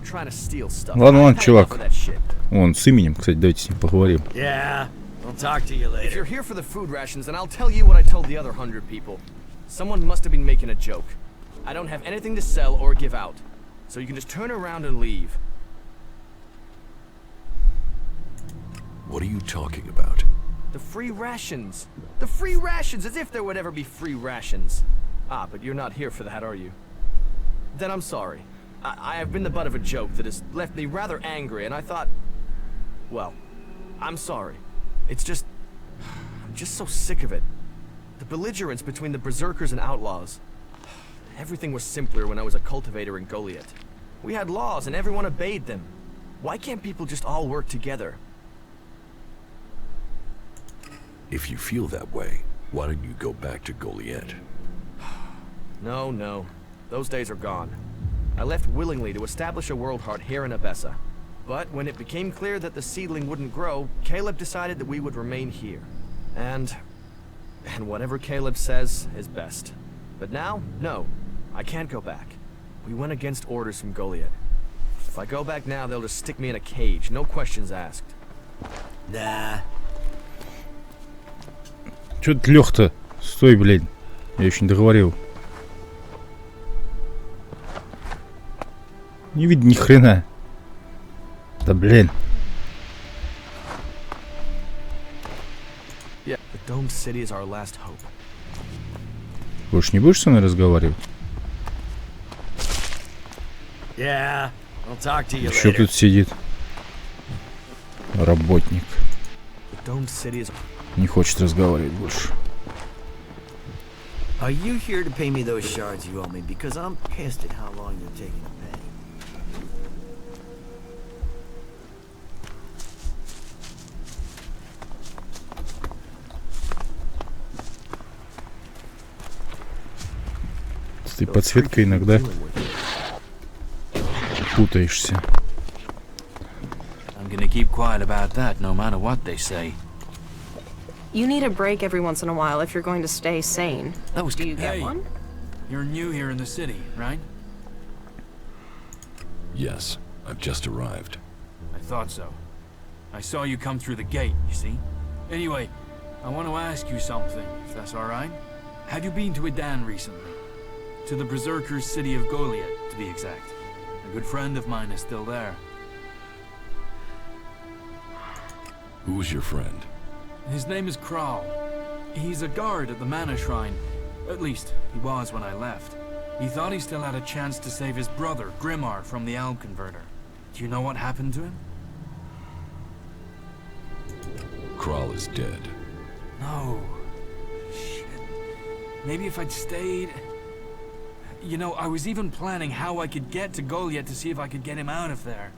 out trying to steal stuff. Ладно, чувак. Вон, с именем, кстати, давайте с ним поговорим. Yeah, I'll talk to you later. If you're here for the food rations, then I'll tell you what I told the other 100 people. Someone must have been making a joke. I don't have anything to sell or give out, so you can just turn around and leave. What are you talking about? The free rations. The free rations, as if there would ever be free rations. Ah, but you're not here for that, are you? Then I'm sorry. I have been the butt of a joke that has left me rather angry, and I thought... Well, I'm sorry. It's just... I'm just so sick of it. The belligerence between the berserkers and outlaws. Everything was simpler when I was a cultivator in Goliath. We had laws and everyone obeyed them. Why can't people just all work together? If you feel that way, why don't you go back to Goliath? No. Those days are gone. I left willingly to establish a world heart here in Abessa. But when it became clear that the seedling wouldn't grow, Caleb decided that we would remain here. And whatever Caleb says is best. But now, no, I can't go back. We went against orders from Goliath. If I go back now, they'll just stick me in a cage, no questions asked. Nah. Чё ты, Лёх-то? Стой, блядь. Я еще не договорил. Не видно ни хрена. Да блин. Yeah, the domed city is our last hope. Больше не будешь со мной разговаривать? Yeah, I'll talk to you later. Еще тут сидит работник. The domed city is... Не хочет разговаривать больше. Are you here to pay me those shards you owe me? Because I'm pissed at how long you're taking to pay. С этой подсветкой иногда путаешься. I'm gonna keep quiet about that, no matter what they say. You need a break every once in a while if you're going to stay sane. That was... Do you get Hey, one? You're new here in the city, right? Yes, I've just arrived. I thought so. I saw you come through the gate, you see? Anyway, I want to ask you something, if that's alright. Have you been to Edan recently? To the Berserker's city of Goliath, to be exact. A good friend of mine is still there. Who's your friend? His name is Kral. He's a guard at the Mana Shrine. At least, he was when I left. He thought he still had a chance to save his brother, Grimmar, from the Alb Converter. Do you know what happened to him? Kral is dead. No. Shit. Maybe if I'd stayed... You know, I was even planning how I could get to Goliath to see if I could get him out of there.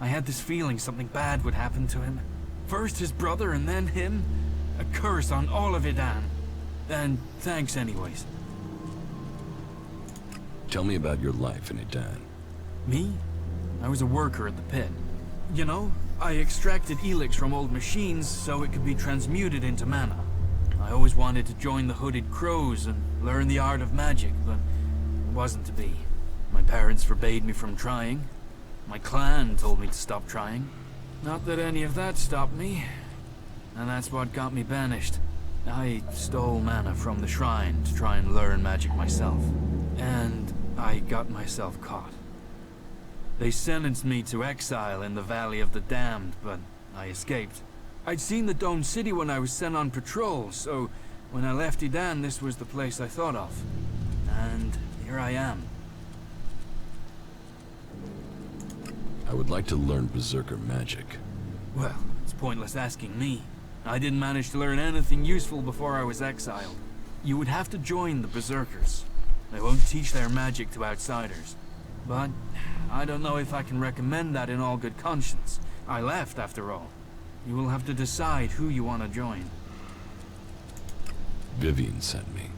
I had this feeling something bad would happen to him. First his brother and then him. A curse on all of Edan. And thanks anyways. Tell me about your life in Edan. Me? I was a worker at the pit. You know, I extracted ELEX from old machines so it could be transmuted into mana. I always wanted to join the Hooded Crows and learn the art of magic, but it wasn't to be. My parents forbade me from trying. My clan told me to stop trying. Not that any of that stopped me. And that's what got me banished. I stole mana from the shrine to try and learn magic myself. And I got myself caught. They sentenced me to exile in the Valley of the Damned, but I escaped. I'd seen the Domed City when I was sent on patrol, so when I left Edan, this was the place I thought of. And here I am. I would like to learn Berserker magic. Well, it's pointless asking me. I didn't manage to learn anything useful before I was exiled. You would have to join the Berserkers. They won't teach their magic to outsiders. But I don't know if I can recommend that in all good conscience. I left, after all. You will have to decide who you want to join. Vivian sent me.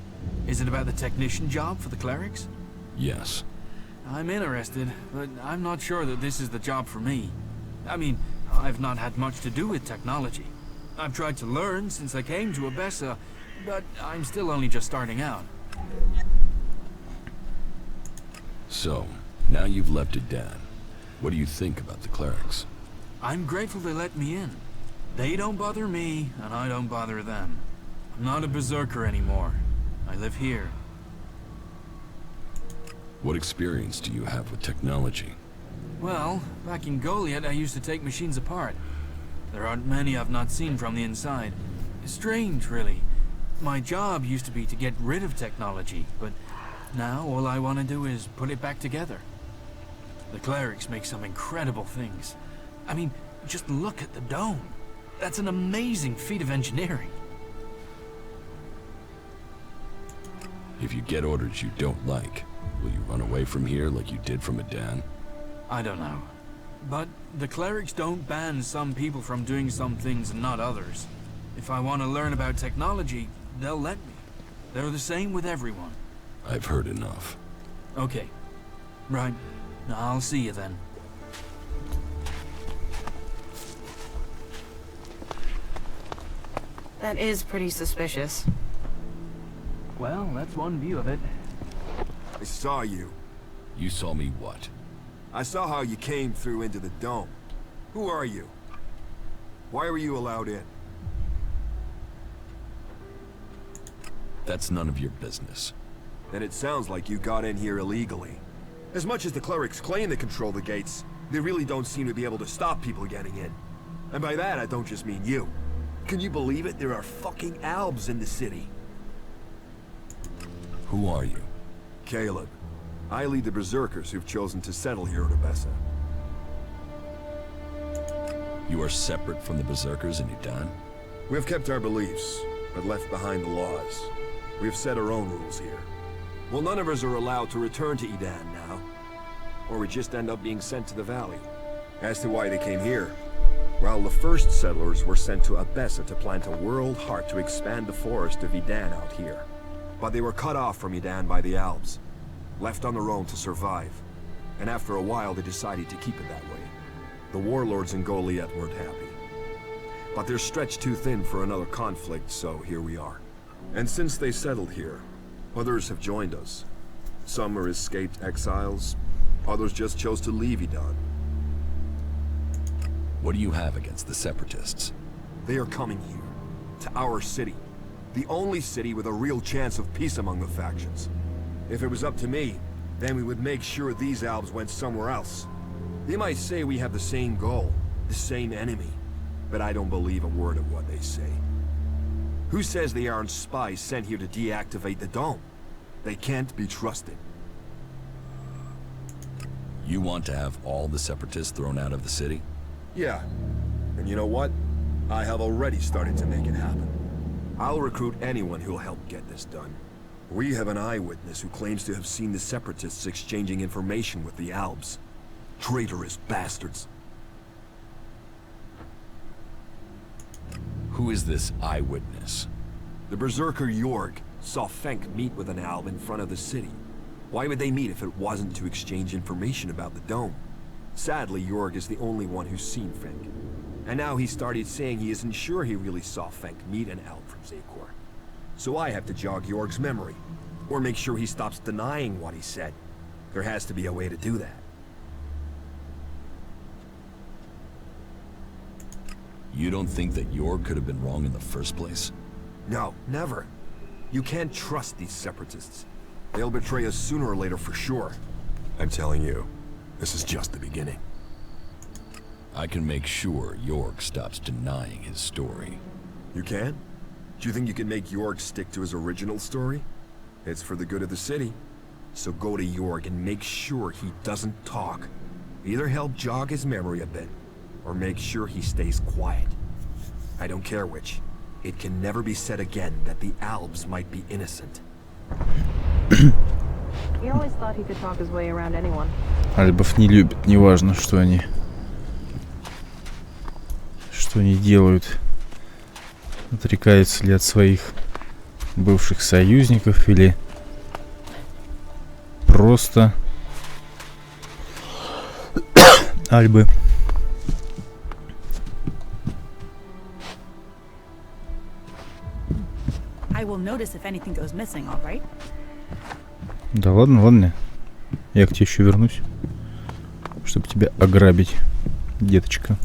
Is it about the technician job for the clerics? Yes. I'm interested, but I'm not sure that this is the job for me. I mean, I've not had much to do with technology. I've tried to learn since I came to Abessa, but I'm still only just starting out. So, now you've left Edan. What do you think about the clerics? I'm grateful they let me in. They don't bother me, and I don't bother them. I'm not a berserker anymore. I live here. What experience do you have with technology? Well, back in Goliath, I used to take machines apart. There aren't many I've not seen from the inside. It's strange, really. My job used to be to get rid of technology, but now all I want to do is put it back together. The clerics make some incredible things. I mean, just look at the dome. That's an amazing feat of engineering. If you get orders you don't like, will you run away from here like you did from Adan? I don't know. But the clerics don't ban some people from doing some things and not others. If I want to learn about technology, they'll let me. They're the same with everyone. I've heard enough. Okay. Right. I'll see you then. That is pretty suspicious. Well, that's one view of it. I saw you. You saw me what? I saw how you came through into the dome. Who are you? Why were you allowed in? That's none of your business. Then it sounds like you got in here illegally. As much as the clerics claim they control the gates, they really don't seem to be able to stop people getting in. And by that, I don't just mean you. Can you believe it? There are fucking Albs in the city. Who are you? Caleb. I lead the berserkers who've chosen to settle here at Odessa. You are separate from the berserkers in Adan? We have kept our beliefs, but left behind the laws. We have set our own rules here. Well, none of us are allowed to return to Adan now. Or we just end up being sent to the valley. As to why they came here, well, the first settlers were sent to Odessa to plant a world heart to expand the forest of Adan out here. But they were cut off from Adan by the Albs, left on their own to survive. And after a while, they decided to keep it that way. The warlords in Goliath weren't happy. But they're stretched too thin for another conflict, so here we are. And since they settled here, others have joined us. Some are escaped exiles, others just chose to leave Adan. What do you have against the separatists? They are coming here, to our city. The only city with a real chance of peace among the factions. If it was up to me, then we would make sure these Albs went somewhere else. They might say we have the same goal, the same enemy, but I don't believe a word of what they say. Who says they aren't spies sent here to deactivate the dome? They can't be trusted. You want to have all the separatists thrown out of the city? Yeah, and you know what? I have already started to make it happen. I'll recruit anyone who'll help get this done. We have an eyewitness who claims to have seen the separatists exchanging information with the Albs. Traitorous bastards. Who is this eyewitness? The berserker Jorg saw Fenk meet with an Alb in front of the city. Why would they meet if it wasn't to exchange information about the dome? Sadly, Jorg is the only one who's seen Fenk. And now he started saying he isn't sure he really saw Fenk meet an Alb from Zakor. So I have to jog Jorg's memory, or make sure he stops denying what he said. There has to be a way to do that. You don't think that Jorg could have been wrong in the first place? No, never. You can't trust these separatists. They'll betray us sooner or later for sure. I'm telling you, this is just the beginning. I can make sure Jorg stops denying his story. You can? Do you think you can make Jorg stick to his original story? It's for the good of the city. So go to Jorg and make sure he doesn't talk. Either help jog his memory a bit, or make sure he stays quiet. I don't care which. It can never be said again that the Albs might be innocent. He always thought he could talk his way around anyone. Альбов не любят, неважно, что они делают. Отрекаются ли от своих бывших союзников или просто Альбы. I will notice if anything goes missing, all right? Да ладно, ладно. Я к тебе еще вернусь. чтобы тебя ограбить, деточка.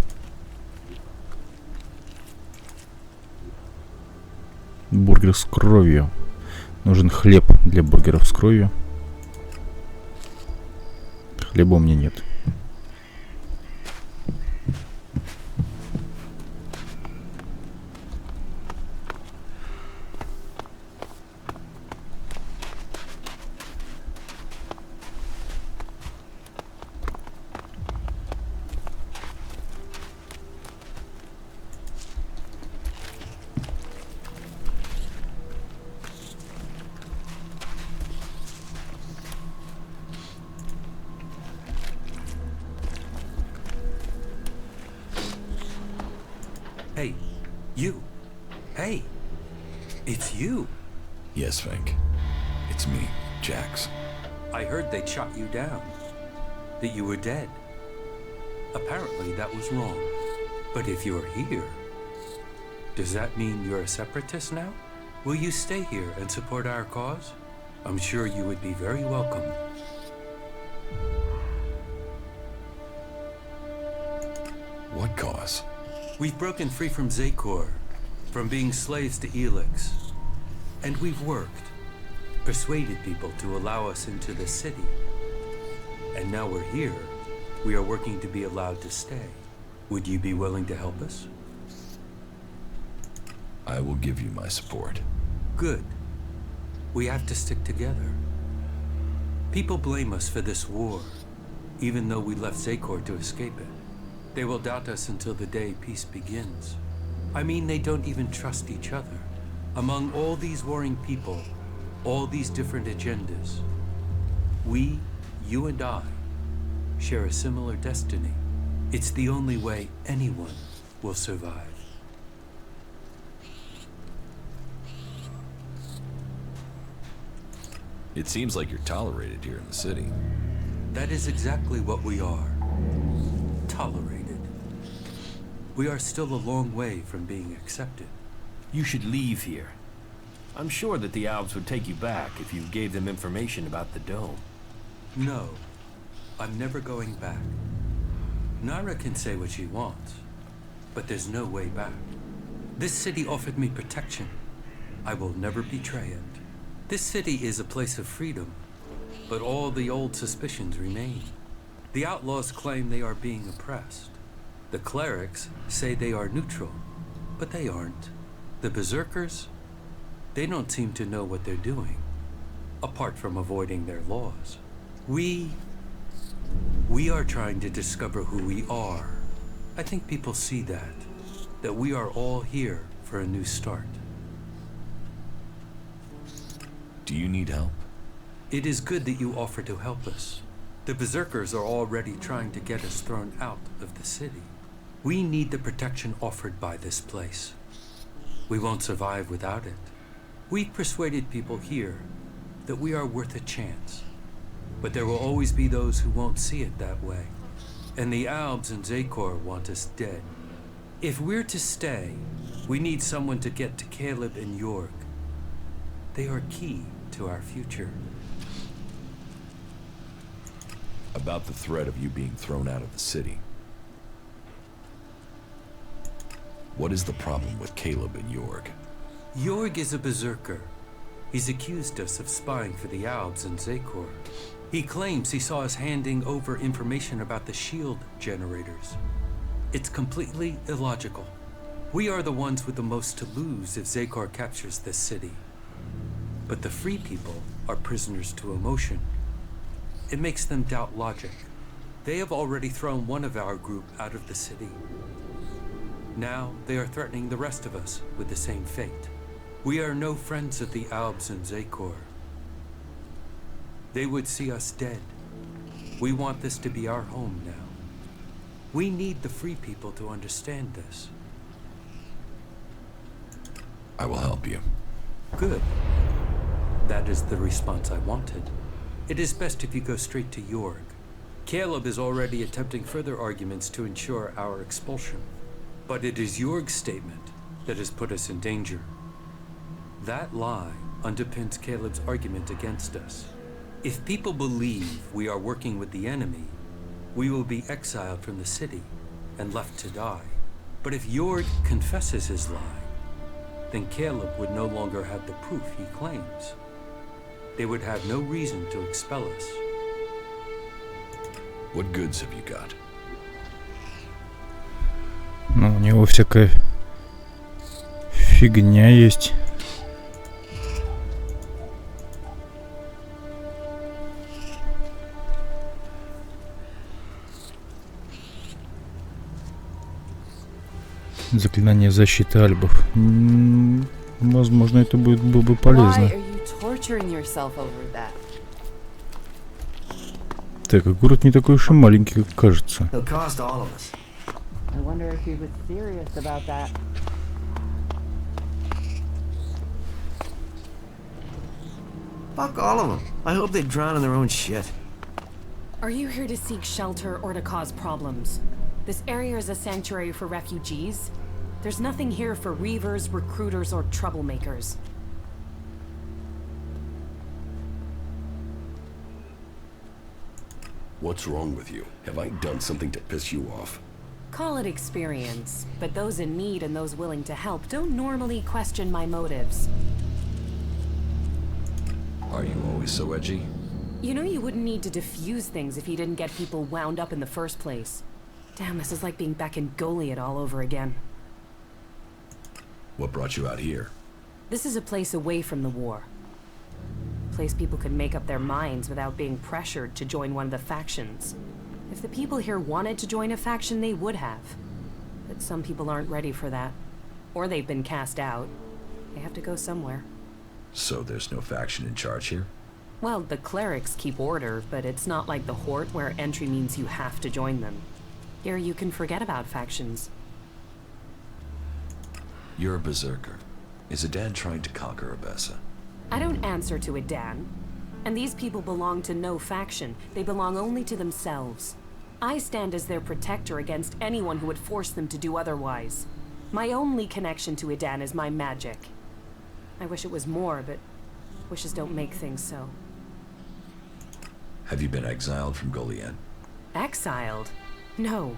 Бургер с кровью. Нужен хлеб для бургеров с кровью. Хлеба у меня нет. Hey, you. Hey, it's you. Yes, Fink. It's me, Jax. I heard they shot you down. That you were dead. Apparently that was wrong. But if you're here, does that mean you're a separatist now? Will you stay here and support our cause? I'm sure you would be very welcome. What cause? We've broken free from Zakor, from being slaves to ELEX. And we've worked, persuaded people to allow us into the city. And now we're here, we are working to be allowed to stay. Would you be willing to help us? I will give you my support. Good. We have to stick together. People blame us for this war, even though we left Zakor to escape it. They will doubt us until the day peace begins. I mean, they don't even trust each other. Among all these warring people, all these different agendas, we, you and I, share a similar destiny. It's the only way anyone will survive. It seems like you're tolerated here in the city. That is exactly what we are. Tolerated. We are still a long way from being accepted. You should leave here. I'm sure that the Alps would take you back if you gave them information about the dome. No, I'm never going back. Naira can say what she wants, but there's no way back. This city offered me protection. I will never betray it. This city is a place of freedom, but all the old suspicions remain. The outlaws claim they are being oppressed. The clerics say they are neutral, but they aren't. The berserkers, they don't seem to know what they're doing, apart from avoiding their laws. We are trying to discover who we are. I think people see that we are all here for a new start. Do you need help? It is good that you offer to help us. The berserkers are already trying to get us thrown out of the city. We need the protection offered by this place. We won't survive without it. We've persuaded people here that we are worth a chance. But there will always be those who won't see it that way. And the Albs and Zakor want us dead. If we're to stay, we need someone to get to Caleb and Jorg. They are key to our future. About the threat of you being thrown out of the city. What is the problem with Caleb and Jorg? Jorg is a berserker. He's accused us of spying for the Albs and Zakor. He claims he saw us handing over information about the shield generators. It's completely illogical. We are the ones with the most to lose if Zakor captures this city. But the free people are prisoners to emotion. It makes them doubt logic. They have already thrown one of our group out of the city. Now they are threatening the rest of us with the same fate. We are no friends of the Albs and Zakor. They would see us dead. We want this to be our home now. We need the free people to understand this. I will help you. Good. That is the response I wanted. It is best if you go straight to Jorg. Caleb is already attempting further arguments to ensure our expulsion. But it is Jorg's statement that has put us in danger. That lie underpins Caleb's argument against us. If people believe we are working with the enemy, we will be exiled from the city and left to die. But if Jord confesses his lie, then Caleb would no longer have the proof he claims. They would have no reason to expel us. What goods have you got? Ну, у него всякая фигня есть. Заклинание защиты альбов. Возможно, это было бы полезно. Так, а город не такой уж и маленький, как кажется. Fuck all of them. I hope they drown in their own shit. Are you here to seek shelter or to cause problems? This area is a sanctuary for refugees. There's nothing here for reavers, recruiters, or troublemakers. What's wrong with you? Have I done something to piss you off? Call it experience, but those in need and those willing to help don't normally question my motives. Are you always so edgy? You know you wouldn't need to diffuse things if you didn't get people wound up in the first place. Damn, this is like being back in Goliath all over again. What brought you out here? This is a place away from the war. A place people could make up their minds without being pressured to join one of the factions. If the people here wanted to join a faction, they would have. But some people aren't ready for that. Or they've been cast out. They have to go somewhere. So there's no faction in charge here? Well, the clerics keep order, but it's not like the Horde where entry means you have to join them. Here you can forget about factions. You're a berserker. Is Adan trying to conquer Abessa? I don't answer to Adan. And these people belong to no faction. They belong only to themselves. I stand as their protector against anyone who would force them to do otherwise. My only connection to Adan is my magic. I wish it was more, but wishes don't make things so. Have you been exiled from Goliath? Exiled? No.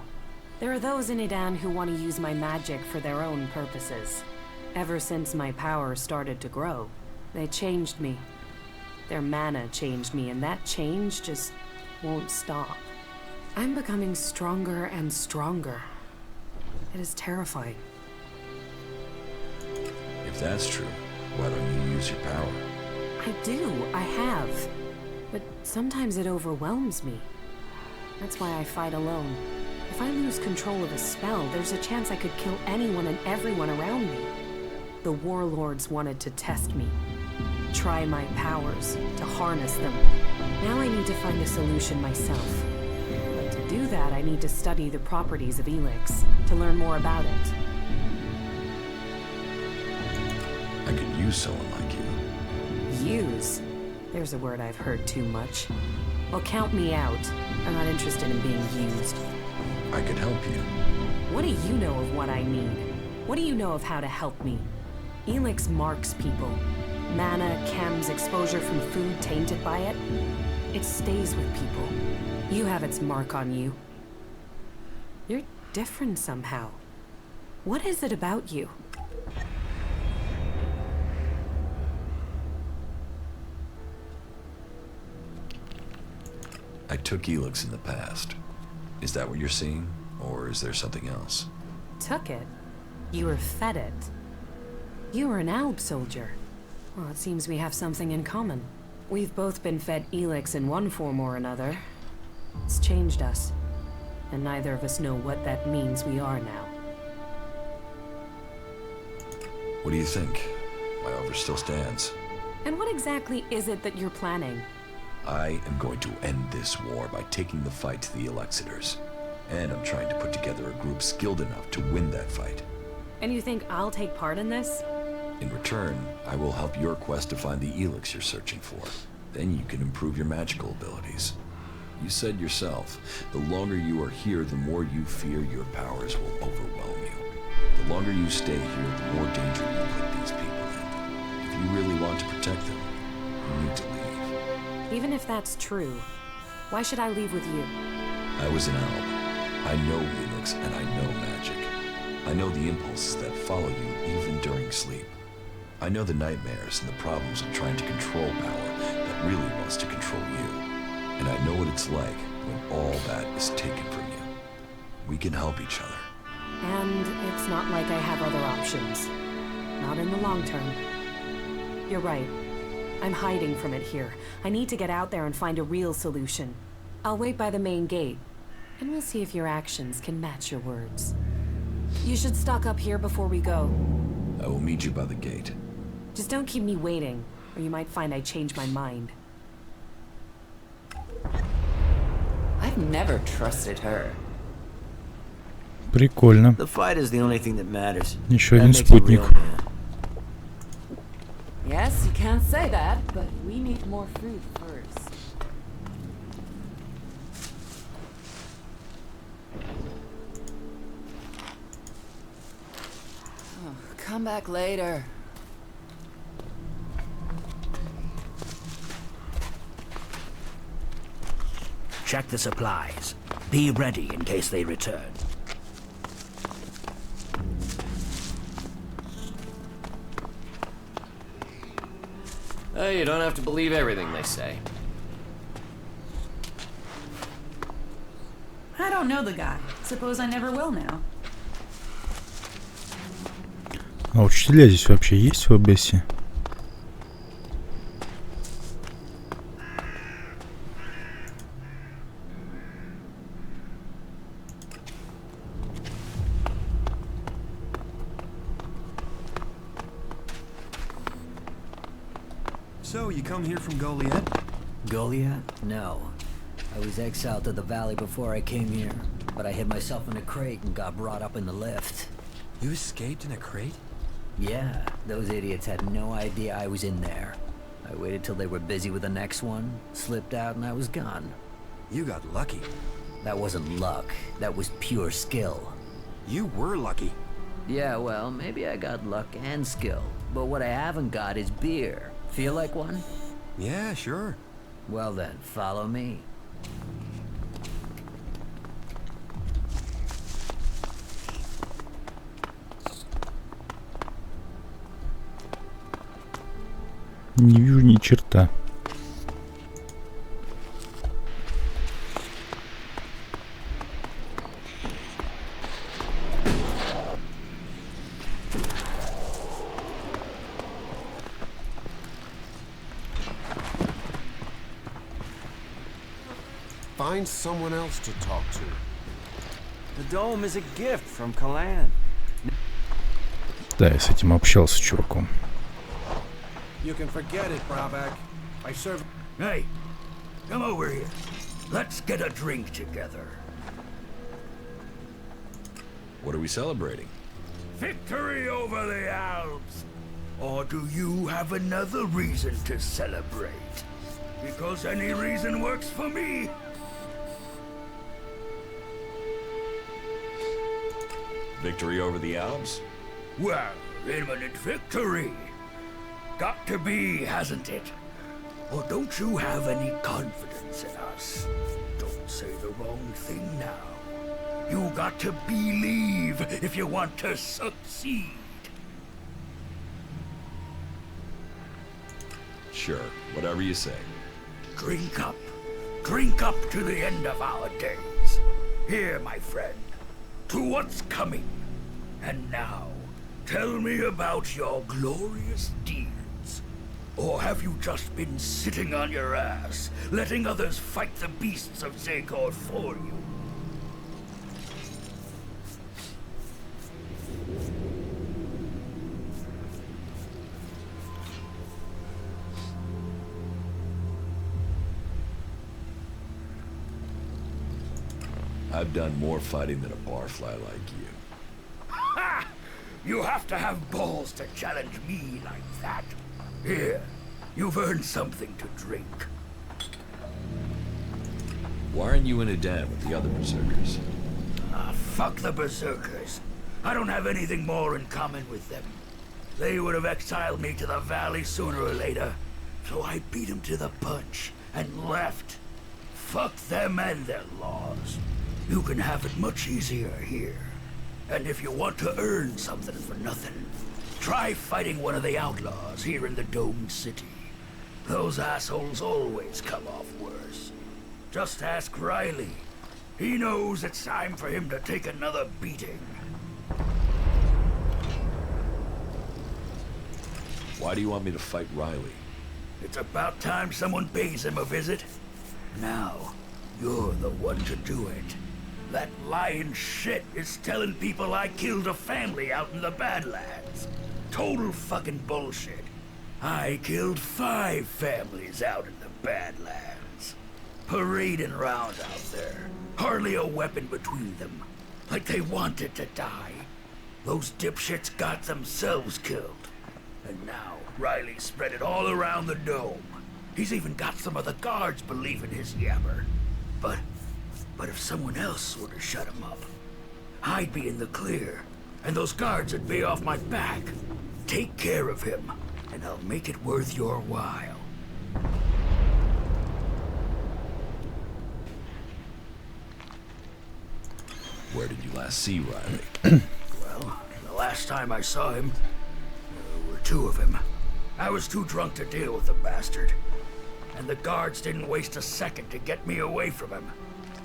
There are those in Adan who want to use my magic for their own purposes. Ever since my power started to grow, they changed me. Their mana changed me, and that change just won't stop. I'm becoming stronger and stronger. It is terrifying. If that's true, why don't you use your power? I do, I have. But sometimes it overwhelms me. That's why I fight alone. If I lose control of a spell, there's a chance I could kill anyone and everyone around me. The warlords wanted to test me. Try my powers, to harness them. Now I need to find a solution myself. But to do that, I need to study the properties of ELEX, to learn more about it. I could use someone like you. Use? There's a word I've heard too much. Well, count me out. I'm not interested in being used. I could help you. What do you know of what I need? What do you know of how to help me? ELEX marks people. Mana, chems, exposure from food tainted by it. It stays with people. You have its mark on you. You're different somehow. What is it about you? I took ELEX in the past. Is that what you're seeing? Or is there something else? Took it? You were fed it. You were an Alb soldier. Well, it seems we have something in common. We've both been fed ELEX in one form or another. It's changed us. And neither of us know what that means we are now. What do you think? My offer still stands. And what exactly is it that you're planning? I am going to end this war by taking the fight to the Elexitors. And I'm trying to put together a group skilled enough to win that fight. And you think I'll take part in this? In return, I will help your quest to find the ELEX you're searching for. Then you can improve your magical abilities. You said yourself, the longer you are here, the more you fear your powers will overwhelm you. The longer you stay here, the more danger you put these people in. If you really want to protect them, you need to leave. Even if that's true, why should I leave with you? I was an Alb. I know ELEX and I know magic. I know the impulses that follow you even during sleep. I know the nightmares and the problems of trying to control power that really wants to control you. And I know what it's like when all that is taken from you. We can help each other. And it's not like I have other options. Not in the long term. You're right. I'm hiding from it here. I need to get out there and find a real solution. I'll wait by the main gate, and we'll see if your actions can match your words. You should stock up here before we go. I will meet you by the gate. Just don't keep me waiting, or you might find I changed my mind. I've never trusted her. Прикольно. The fight is the only thing that matters. Еще That один makes it спутник. real, man. Yes, you can't say that, but we need more food first. Oh, come back later. Check the supplies. Be ready in case they return. Hey, you don't have to believe everything they say. I don't know the guy. Suppose I never will now. А учителя здесь вообще есть в ОБСе? So, you come here from Goliath? Goliath? No. I was exiled to the valley before I came here, but I hid myself in a crate and got brought up in the lift. You escaped in a crate? Yeah, those idiots had no idea I was in there. I waited till they were busy with the next one, slipped out, and I was gone. You got lucky. That wasn't luck. That was pure skill. You were lucky. Yeah, well, maybe I got luck and skill, but what I haven't got is beer. Feel like one? Yeah, sure. Well then, follow me. Не вижу ни черта. Find someone else to talk to. The dome is a gift from Kalan. Да, я с этим общался, с чуваком. You can forget it, Brabak. I serve. Hey, come over here. Let's get a drink together. What are we celebrating? Victory over the Alps. Or do you have another reason to celebrate? Because any reason works for me. Victory over the Alps? Well, imminent victory. Got to be, hasn't it? Or don't you have any confidence in us? Don't say the wrong thing now. You got to believe if you want to succeed. Sure, whatever you say. Drink up. Drink up to the end of our days. Here, my friend, to what's coming. And now, tell me about your glorious deeds. Or have you just been sitting on your ass, letting others fight the beasts of Zagor for you? I've done more fighting than a barfly like you. Ha! You have to have balls to challenge me like that. Here, you've earned something to drink. Why aren't you in a den with the other berserkers? Ah, fuck the berserkers. I don't have anything more in common with them. They would have exiled me to the valley sooner or later, so I beat them to the punch and left. Fuck them and their laws. You can have it much easier here. And if you want to earn something for nothing, try fighting one of the outlaws here in the Domed City. Those assholes always come off worse. Just ask Riley. He knows it's time for him to take another beating. Why do you want me to fight Riley? It's about time someone pays him a visit. Now, you're the one to do it. That lying shit is telling people I killed a family out in the Badlands. Total fucking bullshit. I killed 5 families out in the Badlands. Parading around out there. Hardly a weapon between them. Like they wanted to die. Those dipshits got themselves killed. And now, Riley spread it all around the dome. He's even got some of the guards believing his yammer. But if someone else were to shut him up, I'd be in the clear, and those guards would be off my back. Take care of him, and I'll make it worth your while. Where did you last see Riley? Well, the last time I saw him, there were 2 of him. I was too drunk to deal with the bastard. And the guards didn't waste a second to get me away from him.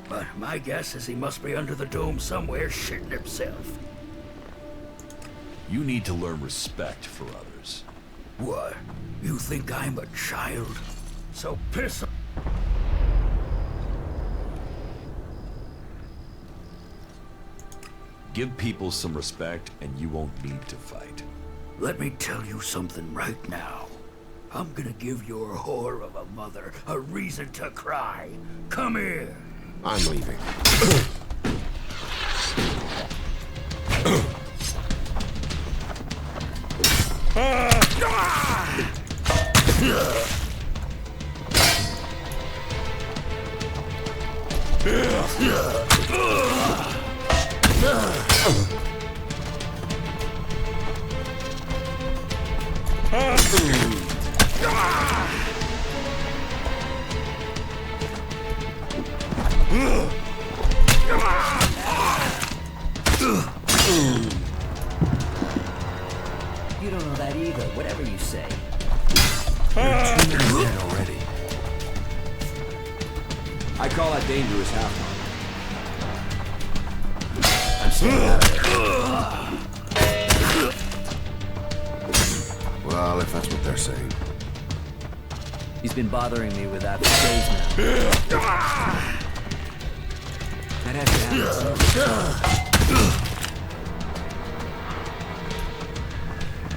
But my guess is he must be under the dome somewhere shitting himself. You need to learn respect for others. What? You think I'm a child? So piss off. Give people some respect and you won't need to fight. Let me tell you something right now. I'm gonna give your whore of a mother a reason to cry. Come here. I'm leaving. You don't know that either, whatever you say. You're 2 minutes in already. I call that dangerous half. I'm staying out of there. Well, if that's what they're saying. He's been bothering me with that for days now. That has to happen.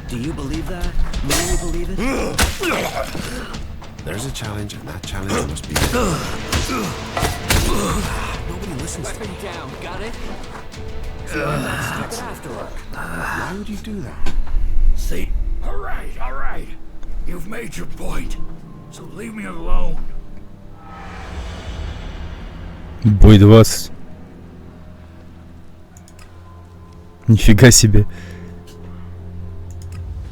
Do you believe that? Really believe it? There's a challenge, and that challenge must be... Nobody listens. Weapon down, got it? Afterwork. Why would you do that? See? All right. You've made your point. So leave me alone. Бой 20. Нифига себе.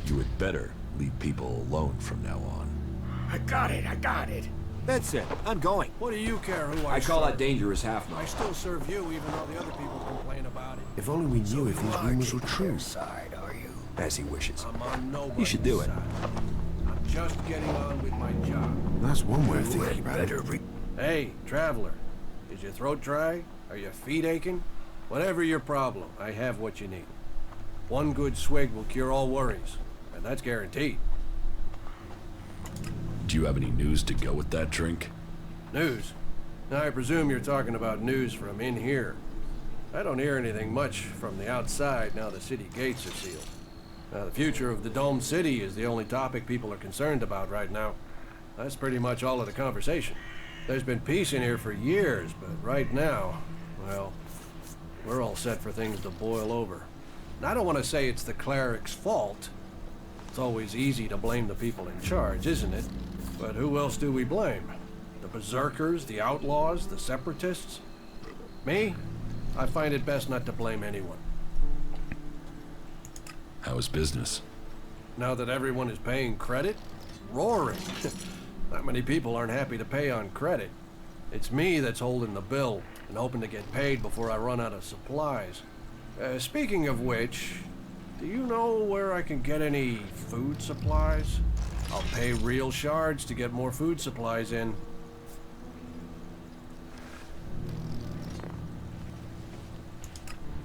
You had better leave people alone from now on. I got it. That's it. I'm going. What do you care who I I call serve? that dangerous half. I still serve you, even though the other people complain about it. If only we knew if these rumors were true. Side, are you? As he wishes. I'm on nobody's You should do it. side. I'm just getting on with my job. That's one way of You thinking had about it. better Hey, traveler. Is your throat dry? Are your feet aching? Whatever your problem, I have what you need. One good swig will cure all worries, and that's guaranteed. Do you have any news to go with that drink? News? Now, I presume you're talking about news from in here. I don't hear anything much from the outside now the city gates are sealed. Now, the future of the Dome City is the only topic people are concerned about right now. That's pretty much all of the conversation. There's been peace in here for years, but right now, well, we're all set for things to boil over. And I don't want to say it's the cleric's fault. It's always easy to blame the people in charge, isn't it? But who else do we blame? The berserkers, the outlaws, the separatists? Me? I find it best not to blame anyone. How is business? Now that everyone is paying credit, roaring. Not many people aren't happy to pay on credit. It's me that's holding the bill and hoping to get paid before I run out of supplies. Speaking of which, do you know where I can get any food supplies? I'll pay real shards to get more food supplies in.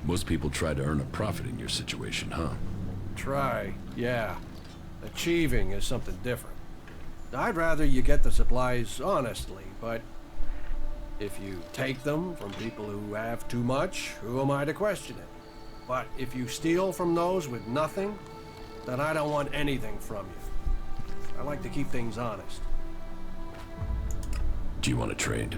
Most people try to earn a profit in your situation, huh? Try, yeah. Achieving is something different. I'd rather you get the supplies honestly, but if you take them from people who have too much, who am I to question it? But if you steal from those with nothing, then I don't want anything from you. I like to keep things honest. Do you want to trade?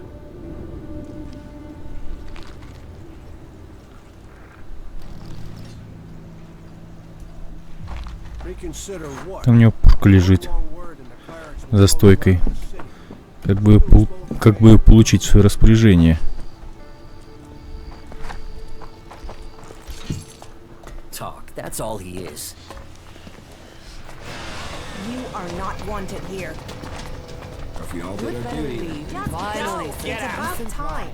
Reconsider what? Там у него пушка лежит за стойкой. Как бы ее получить в свое распоряжение. Talk, that's all he is. You are not wanted here. If we all did our duty. Finally, it's about time.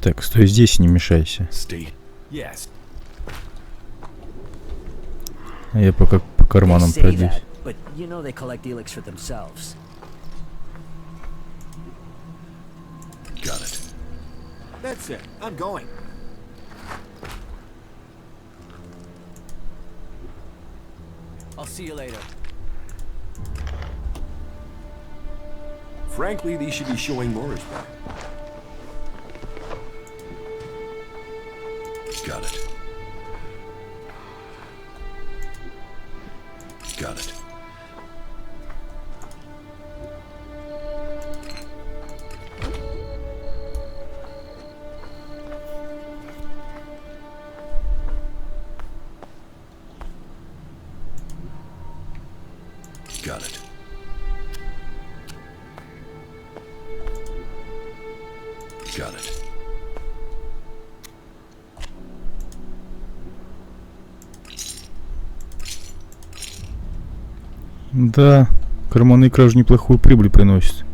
Так, стой здесь и не мешайся. Yes. А я пока по карманам They say пройдусь. that, but you know they collect ELEX for themselves. Got it. That's it. I'm going. I'll see you later. Frankly, these should be showing more respect. Got it. Got it. Got it. Got it. Да, карманные кражи неплохую прибыль приносят.